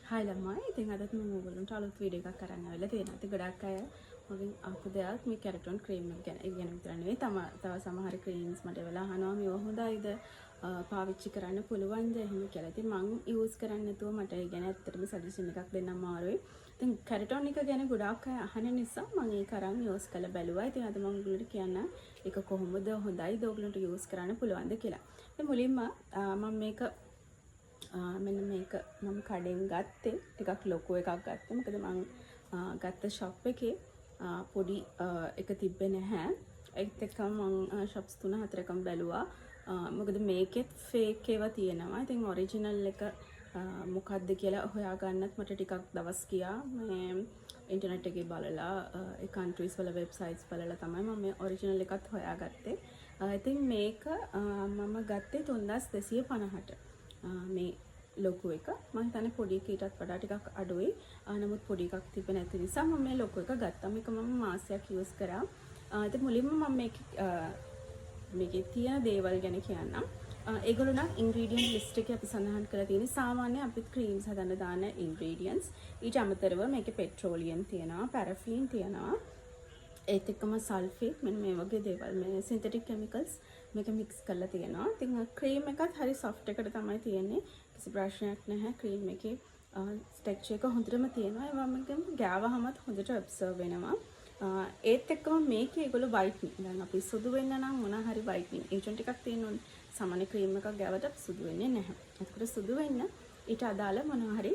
Hi ළමයි. ඉතින් අදත් මම ඔයගොල්ලන්ට අලුත් වීඩියෝ එකක් අරන් ආවිල්ලා තියෙනවා. ඉතින් ගොඩක් අය මගෙන් අහපු දෙයක් මේ කැරටොන් ක්‍රීම් එක ගැන. ඒ ගැන විතර නෙවෙයි තව සමහර ක්‍රීම්ස් මට වෙලා අහනවා මේව හොඳයිද? පාවිච්චි කරන්න පුළුවන්ද? එහෙම කියලා. ඉතින් මම යූස් කරන්නේ නැතුව මට ඒ ගැන ඇත්තටම සජෙෂන් එකක් දෙන්න අමාරුයි. ඉතින් කැරටොන් එක ගැන ගොඩක් අය අහන නිසා මම ඒක අරන් යූස් කරලා බැලුවා. ඉතින් අද මම ඔයගොල්ලන්ට කියන්න ඒක කොහොමද හොඳයිද ඔයගොල්ලන්ට යූස් කරන්න පුළුවන්ද කියලා. ඉතින් මුලින්ම මම මේක මෙන්න මේක මම කඩෙන් ගත්තේ ටිකක් ලොකු එකක් ගත්තා. මොකද මම ගත්ත ෂොප් එකේ පොඩි එක තිබ්බේ නැහැ. ඒත් එක්කම මම ෂොප්ස් 3-4කම බැලුවා. මොකද මේකෙත් ෆේක් ඒවා තියෙනවා. ඉතින් ඔරිජිනල් එක මොකක්ද කියලා හොයාගන්නත් මට ටිකක් දවස් ගියා. මේ ඉන්ටර්නෙට් එකේ බලලා ඒ කන්ට්‍රීස් වල වෙබ්සයිට්ස් බලලා තමයි මම මේ ඔරිජිනල් එකත් හොයාගත්තේ. ඉතින් මේක මම ගත්තේ 3250ට. මේ ලොකු එක මම හිතන්නේ පොඩි එකටත් වඩා ටිකක් අඩුයි. නමුත් පොඩි එකක් තිබ්බ නැති නිසා මම මේ ලොකු එක ගත්තා. මේක මම මාසයක් යූස් කරා. ඉතින් මුලින්ම මම මේකේ තියෙන දේවල් ගැන කියන්නම්. ඒගොල්ලෝ නම් ඉන්ග්‍රීඩියන්ට් ලිස්ට් එකේ අපි සඳහන් කරලා තියෙන සාමාන්‍ය අපිත් ක්‍රීම්ස් හදන්න දාන ඉන්ග්‍රීඩියන්ට්ස්. ඊට අමතරව මේකේ පෙට්‍රෝලියම් තියෙනවා, පැරෆින් තියෙනවා. ඒත් එක්කම සල්ෆේට් මෙන්න මේ වගේ දේවල් මේ සින්තටික් කෙමිකල්ස් මේක මික්ස් කරලා තියෙනවා. ඉතින් ක්‍රීම් එකත් හරි සොෆ්ට් එකට තමයි තියෙන්නේ. කිසි ප්‍රශ්නයක් නැහැ. ක්‍රීම් එකේ ටෙක්ස්චර් එක හොඳටම තියෙනවා. ඒ වගේම ගෑවහමත් හොඳට ඔබ්සර්ව් වෙනවා. ඒත් එක්කම මේකේ ඒගොල්ලෝ වයිට්නින් දැන් අපි සුදු වෙන්න නම් මොන හරි වයිට්නින් ඒජන්ට් එකක් තියෙන්න ඕනේ. සාමාන්‍ය ක්‍රීම් එකක් ගෑවට සුදු වෙන්නේ නැහැ. ඒකට සුදු වෙන්න ඊට අදාළ මොනවා හරි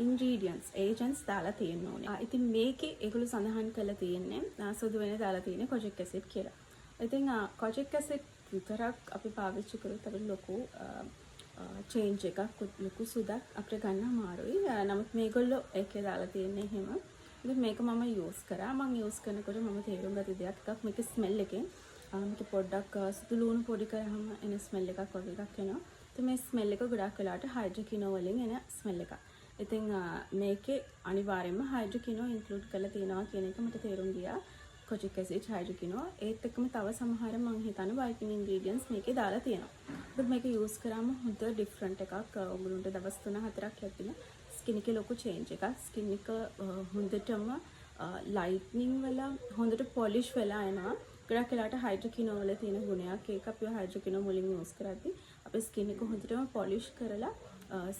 ඉන්ග්‍රීඩියන්ට්ස් ඒජන්ට්ස් දාලා තියෙන්න ඕනේ. ඉතින් මේකේ ඒගොල්ලෝ සඳහන් කරලා තියෙන්නේ සුදු වෙන දාලා තියෙන්නේ කොජික් ඇසිඩ් කියලා. ඉතින් කොජික් ඇසිඩ් විතරක් අපි පාවිච්චි කරොත් අපිට ලොකු චේන්ජ් එකක් ලොකු සුදක් අපිට ගන්න අමාරුයි. නමුත් මේගොල්ලෝ ඒකේ දාලා තියෙන්නේ එහෙම. ඉතින් මේක මම යූස් කරා. මම යූස් කරනකොට මම තේරුම් ගත්ත දෙයක් එකක් මේකේ ස්මෙල් එකෙන් මේක පොඩ්ඩක් සුදු ලුණු පොඩි කරාම එන ස්මෙල් එකක් වගේ එකක් එනවා. ඉතින් මේ ස්මෙල් එක ගොඩක් වෙලාවට හයිඩ්‍රොකිනෝ වලින් එන ස්මෙල් එකක්. ඉතින් මේකේ අනිවාර්යයෙන්ම හයිඩ්‍රොකිනෝ ඉන්ක්ලූඩ් කරලා තියෙනවා කියන එක මට තේරුම් ගියා. කොජික් ඇසිඩ් හයිඩ්‍රොකිනෝ ඒත් එක්කම තව සමහර මම හිතන්නේ වයිටමින් ඉන්ග්‍රීඩියන්ට්ස් මේකේ දාලා තියෙනවා. ඒත් මේක යූස් කරාම හොඳ ඩිෆරන්ට් එකක් ඔයගොල්ලන්ට දවස් 3-4ක් යද්දිම ස්කින් එකේ ලොකු චේන්ජ් එකක්. ස්කින් එක හොඳටම ලයිට්නින් වෙලා හොඳට පොලිෂ් වෙලා එනවා. ගොඩක් වෙලාවට හයිඩ්‍රොකිනෝ වල තියෙන ගුණයක් ඒක අපි හයිඩ්‍රොකිනෝ මුලින් යූස් කරද්දී අපේ ස්කින් එක හොඳටම පොලිෂ් කරලා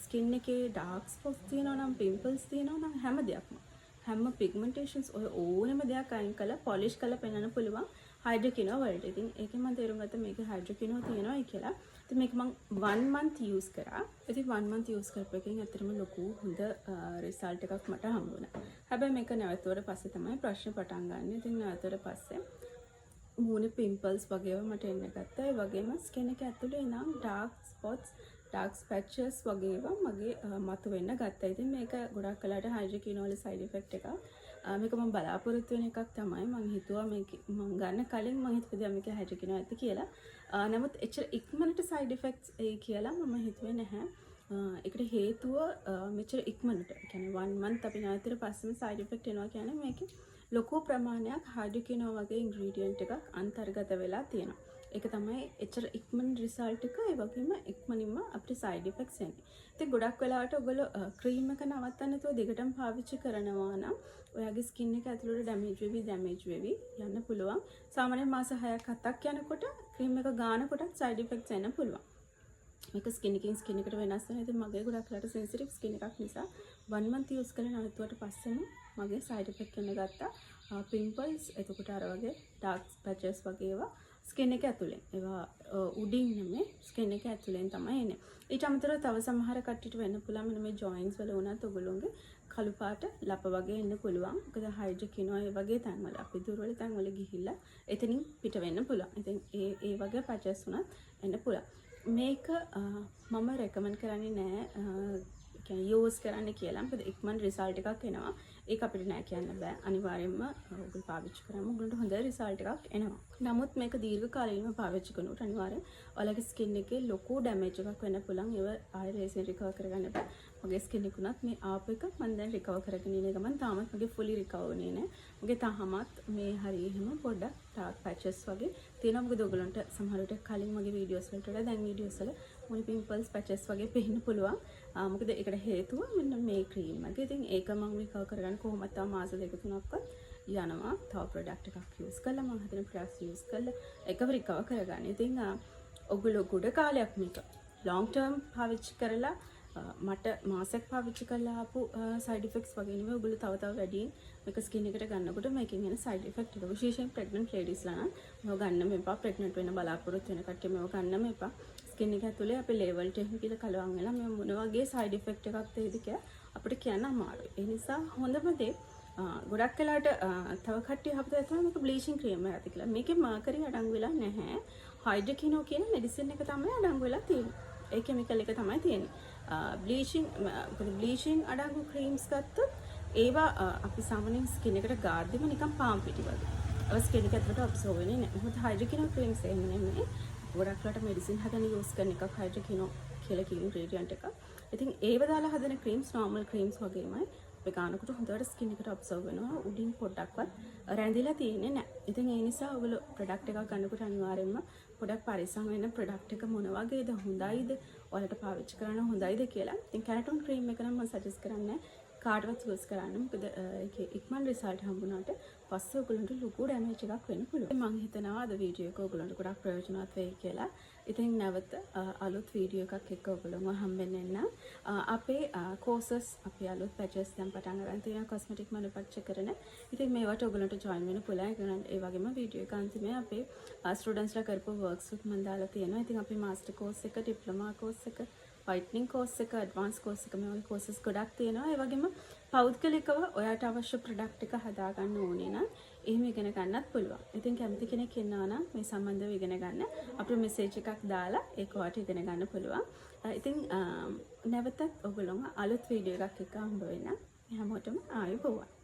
ස්කින් එකේ ඩාර්ක් ස්පොට්ස් තියෙනවා නම් පිම්පල්ස් තියෙනවා නම් හැම දෙයක්ම හැම පිග්මන්ටේෂන්ස් ඔය ඕනෙම දෙයක් අයින් කරලා පොලිෂ් කරලා පෙන්වන්න පුළුවන් හයිඩ්‍රොකිනෝ වලට. ඉතින් ඒකෙන් මම තේරුම් ගත්තා මේක හයිඩ්‍රොකිනෝ තියෙනවායි කියලා. ඉතින් මේක මම 1 month යූස් කරා. ඉතින් 1 month යූස් කරපු එකෙන් ඇත්තටම ලොකු හොඳ රිසල්ට් එකක් මට හම්බ වුණා. හැබැයි මේක නැවතුවට පස්සේ තමයි ප්‍රශ්න පටන් ගන්න. ඉතින් නැවතුවට පස්සේ මූණේ පිම්පල්ස් වගේව මට එන්න ගත්තා. ඒ වගේම ස්කින් එක ඇතුලේ නම් ඩාර්ක් ස්පොට්ස් ඩාර්ක් ස්පැචස් වගේ ඒවා මගේ මතුවෙන්න ගත්තා. ඉතින් මේක ගොඩක් වෙලාට හයිඩ්‍රොකිනෝ වල සයිඩ් ඉෆෙක්ට් එකක්. මේක මම බලාපොරොත්තු වෙන එකක් තමයි. මම හිතුවා මේක මම ගන්න කලින් මම හිතුවා මේක හයිඩ්‍රොකිනෝ ඇති කියලා. නමුත් එච්චර ඉක්මනට සයිඩ් ඉෆෙක්ට්ස් එයි කියලා මම හිතුවේ නැහැ. ඒකට හේතුව මෙච්චර ඉක්මනට කියන්නේ 1 month අපි නැවතර පස්සෙම සයිඩ් ඉෆෙක්ට් එනවා කියන්නේ මේකේ ලොකු ප්‍රමාණයක් හයිඩ්‍රොකිනෝ වගේ ඉන්ග්‍රීඩියන්ට් එකක් අන්තර්ගත වෙලා තියෙනවා. ඒක තමයි එච්චර ඉක්මන රිසල්ට් එක. ඒ වගේම ඉක්මනින්ම අපිට සයිඩ් ඉෆෙක්ට්ස් එන්නේ. ඉතින් ගොඩක් වෙලාවට ඔයගොල්ලෝ ක්‍රීම් එක නවත්තන්න නැතුව දිගටම පාවිච්චි කරනවා නම් ඔයාගේ ස්කින් එක ඇතුළට ඩැමේජ් වෙවි යන්න පුළුවන්. සාමාන්‍යයෙන් මාස 6-7ක් යනකොට ක්‍රීම් එක ගානකොටත් සයිඩ් ඉෆෙක්ට්ස් එන්න පුළුවන්. මේක ස්කින් එකකින් ස්කින් එකට වෙනස් වෙනවා. ඉතින් මගේ ගොඩක් වෙලාවට සෙන්සිටිව් ස්කින් එකක් නිසා 1 month යූස් කරලා නවත්තුවට පස්සෙම මගේ සයිඩ් ඉෆෙක්ට් එන්න ගත්තා. පිම්පල්ස් එතකොට අර වගේ ඩාර්ක් පැචස් වගේ ඒවා ස්කින් එක ඇතුලෙන්. ඒවා උඩින් නෙමෙයි ස්කින් එක ඇතුලෙන් තමයි එන්නේ. ඊට අමතරව තව සමහර කට්ටියට වෙන්න පුළුවන් මෙන්න මේ ජොයින්ට්ස් වල වුණත් ඔයගොල්ලෝගේ කළු පාට ලප වගේ එන්න පුළුවන්. මොකද හයිඩ්‍රොකිනෝ ඒ වගේ තැන්වල අපි දුර්වල තැන්වල ගිහිල්ලා එතනින් පිට වෙන්න පුළුවන්. ඉතින් ඒ වගේ පැචස් වුණත් එන්න පුළුවන්. මේක මම රෙකමන්ඩ් කරන්නේ නැහැ කියන්නේ යූස් කරන්න කියලා. මොකද ඉක්මන් රිසල්ට් එකක් එනවා. ඒක අපිට නෑ කියන්න බෑ. අනිවාර්යයෙන්ම ඔයගොල්ලෝ පාවිච්චි කරාම ඔයගොල්ලන්ට හොඳ රිසල්ට් එකක් එනවා. නමුත් මේක දීර්ඝ කාලීනව පාවිච්චි කරනකොට අනිවාර්යෙන් ඔයාලගේ ස්කින් එකේ ලොකු ඩැමේජ් එකක් වෙන්න පුළුවන්. ඒව ආයෙ රේසින් රිකවර් කරගන්න බෑ. මගේ ස්කින් එකුණත් මේ ආප් එක මම දැන් රිකවර් කරගෙන ඉන්න ගමන් තාමත් මගේ ෆුලි රිකවර් වෙන්නේ නෑ. මගේ තාමත් මේ හරිය එහෙම පොඩ්ඩක් ඩාර්ක් පැචස් වගේ තියෙනවා. මොකද ඔයගොල්ලන්ට සමහර විට කලින් මගේ වීඩියෝස් වලට වඩා දැන් වීඩියෝස් වල මුනි පිම්පල්ස් පැචස් වගේ පේන්න පුළුවන්. මොකද ඒකට හේතුව මෙන්න මේ ක්‍රීම් එක. ඉතින් ඒක මම රිකවර් කරගන්න කොහොමද තව මාස දෙක තුනක්වත් යනවා. තව ප්‍රොඩක්ට් එකක් යූස් කරලා මම හදන ප්‍රොඩක්ට්ස් යූස් කරලා එකව රිකවර් කරගන්න. ඉතින් ඔගොල්ලෝ ගොඩ කාලයක් මේක ලොන්ග් ටර්ම් පාවිච්චි කරලා මට මාසයක් පාවිච්චි කරලා ආපු සයිඩ් ඉෆෙක්ට්ස් වගේ නෙවෙයි. ඔයගොල්ලෝ තව වැඩියෙන් මේක ස්කින් එකට ගන්නකොට මේකෙන් එන සයිඩ් ඉෆෙක්ට් එක විශේෂයෙන් ප්‍රෙග්නන්ට් ලේඩීස්ලා නම් මේව ගන්න මෙපා. ප්‍රෙග්නන්ට් වෙන බලාපොරොත්තු වෙන කට්ටිය මේව ගන්න මෙපා. ස්කින් එක ඇතුලේ අපේ ලෙවල් 10 කියලා කලවම් වෙලා මේ මොන වගේ සයිඩ් ඉෆෙක්ට් එකක් තේද කියලා අපිට කියන්න අමාරුයි. ඒ නිසා හොඳම දේ ගොඩක් වෙලාට තව කට්ටිය අපිට තමයි මේක බ්ලීචින් ක්‍රීම් එකක් කියලා. මේකේ මාකරි අඩංගු වෙලා නැහැ. හයිඩ්‍රොකිනෝ කියන මෙඩිසින් එක තමයි අඩංගු වෙලා තියෙන්නේ. ඒ කෙමිකල් එක තමයි තියෙන්නේ. බ්ලීචින් අඩංගු ක්‍රීම්ස් ගත්තොත් ඒවා අපි සාමාන්‍යයෙන් ස්කින් එකට ගාර්දිම නිකන් පාම් පිටි වගේ. ඒ ස්කින් එක ඇතුලට අබ්සෝර් වෙන්නේ නැහැ. මොකද හයිඩ්‍රොකිනෝ ක්‍රීම්ස් එහෙම නෙමෙයි. ගොඩක් වෙලාට මෙඩිසින් හදන යූස් කරන එකක් හයිඩ්‍රොකිනෝ කියලා කියන ඉන්ග්‍රීඩියන්ට් එකක්. ඉතින් ඒව දාලා හදන ක්‍රීම්ස් නෝමල් ක්‍රීම්ස් වගේමයි. අපි ගන්නකොට හොඳට ස්කින් එකට අබ්සර්ව් වෙනවා. උඩින් පොඩ්ඩක්වත් රැඳිලා තියෙන්නේ නැහැ. ඉතින් ඒ නිසා ඔයගොල්ලෝ ප්‍රොඩක්ට් එකක් ගන්නකොට අනිවාර්යයෙන්ම පොඩක් පරිස්සම් වෙන්න. ප්‍රොඩක්ට් එක මොන වගේද, හොඳයිද, ඔයාලට පාවිච්චි කරන්න හොඳයිද කියලා. ඉතින් කැරටොන් ක්‍රීම් එක නම් මම සජෙස්ට් කරන්නේ කාටවත් යූස් කරන්න. මොකද ඒකේ ඉක්මන් රිසල්ට් හම්බුනාට පස්සේ ඔයගොල්ලන්ට ලොකු ඩැමේජ් එකක් වෙන්න පුළුවන්. මම හිතනවා අද වීඩියෝ එක ඔයගොල්ලන්ට ගොඩක් ප්‍රයෝජනවත් වෙයි කියලා. ඉතින් නැවත අලුත් වීඩියෝ එකක් එක්ක ඔයගොල්ලන්ව හම්බෙන්න එන්න. අපේ කෝසස් අපේ අලුත් පැචස් දැන් පටන් ගන්න තියෙනවා කොස්මෙටික් මැනුෆැක්චර් කරන. ඉතින් මේවට ඔයගොල්ලන්ට ජොයින් වෙන්න පුළුවන්. ඒ වගේම වීඩියෝ එක අන්තිමේ අපේ ස්ටුඩන්ට්ස්ලා කරපු වර්ක්ස් උත් මම දාලා තියෙනවා. ඉතින් අපි මාස්ටර් කෝස් එක, ඩිප්ලෝමා කෝස් එක, වයිට්නින් කෝස් එක, ඇඩ්වාන්ස් කෝස් එක මේ වගේ කෝසස් ගොඩක් තියෙනවා. ඒ වගේම පෞද්ගලිකව ඔයාට අවශ්‍ය ප්‍රොඩක්ට් එක හදාගන්න ඕනේ නම් එහෙම ඉගෙන ගන්නත් පුළුවන්. ඉතින් කැමති කෙනෙක් ඉන්නවා නම් මේ සම්බන්ධව ඉගෙන ගන්න අපිට මෙසේජ් එකක් දාලා ඒක ඔයාට ඉගෙන ගන්න පුළුවන්. ඉතින් නැවතත් ඔයගොල්ලෝ අලුත් වීඩියෝ එකක් එක්ක හම්බ වෙන්න. හැමෝටම ආයුබෝවන්.